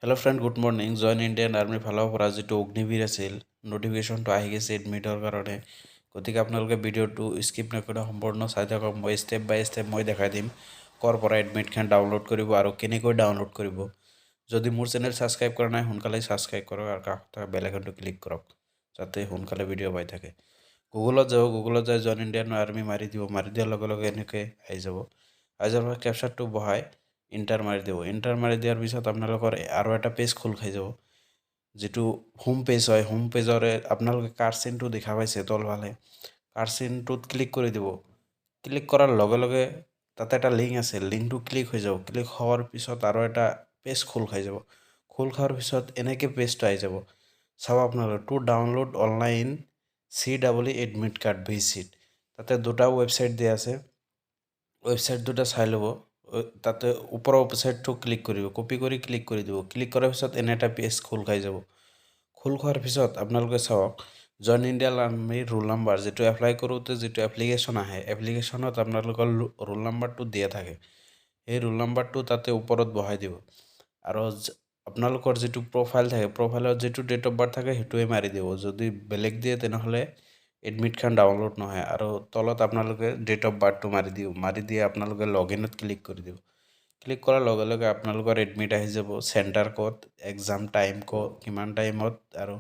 Hello' friend, good morning. Join Indian আৰ্মিৰ ফালৰ পৰা যিটো অগ্নিবীৰ আছিল, নটিফিকেশ্যনটো আহি গৈছে এডমিটৰ কাৰণে। গতিকে আপোনালোকে ভিডিঅ'টো স্কিপ নকৰি সম্পূৰ্ণ চাই থাকক। মই ষ্টেপ বাই ষ্টেপ মই দেখাই দিম ক'ৰ পৰা এডমিটখন ডাউনলোড কৰিব আৰু কেনেকৈ ডাউনলোড কৰিব। যদি মোৰ চেনেল ছাবস্ক্ৰাইব কৰা নাই, সোনকালে ছাবস্ক্ৰাইব কৰক আৰু কাষত থকা বেল আইকনটো ক্লিক কৰক যাতে সোনকালে ভিডিঅ' পাই থাকে। গুগলত যাব, গুগলত যাই জইন ইণ্ডিয়ান আৰ্মি মাৰি দিব। মাৰি দিয়াৰ লগে লগে এনেকৈ আহি যাব। আহি যোৱাৰ পৰা কেপচাৰটো বহাই ইণ্টাৰ মাৰি দিব। ইণ্টাৰ মাৰি দিয়াৰ পিছত আপোনালোকৰ আৰু এটা পেজ খোল খাই যাব, যিটো হোম পেজ হয়। হোম পেজৰে আপোনালোকে কাৰ্চিনটো দেখা পাইছে তলফালে, কাৰ্চিনটোত ক্লিক কৰি দিব। ক্লিক কৰাৰ লগে লগে তাতে এটা লিংক আছে, লিংকটো ক্লিক হৈ যাব। ক্লিক হোৱাৰ পিছত আৰু এটা পেজ খোল খাই যাব। খোল খোৱাৰ পিছত এনেকৈ পেজটো আহি যাব। চাব আপোনালোকে to download online CW admit card visit, তাতে দুটা ৱেবছাইট দিয়া আছে। ৱেবছাইট দুটা চাই ল'ব। তাতে ওপৰৰ ৱেবছাইটটো ক্লিক কৰিব, কপি কৰি ক্লিক কৰি দিব। ক্লিক কৰাৰ পিছত এনে এটা পেজ খোল খাই যাব। খোল খোৱাৰ পিছত আপোনালোকে চাওক জইন ইণ্ডিয়ান আৰ্মিৰ ৰোল নাম্বাৰ, যিটো এপ্লাই কৰোঁতে যিটো এপ্লিকেশ্যন আহে, এপ্লিকেশ্যনত আপোনালোকৰ ৰোল নাম্বাৰটো দিয়া থাকে। সেই ৰোল নাম্বাৰটো তাতে ওপৰত বহাই দিব আৰু আপোনালোকৰ যিটো প্ৰফাইল থাকে, প্ৰফাইলত যিটো ডেট অফ বাৰ্থ থাকে সেইটোৱে মাৰি দিব। যদি বেলেগ দিয়ে তেনেহ'লে এডমিটখন ডাউনলোড নহয়। আৰু তলত আপোনালোকে ডেট অফ বাৰ্থটো মাৰি দিয়ে আপোনালোকে লগ ইনত ক্লিক কৰি দিব। ক্লিক কৰাৰ লগে লগে আপোনালোকৰ এডমিট আহি যাব, চেণ্টাৰ ক'ত, এক্সাম টাইম ক'ত, কিমান টাইমত আৰু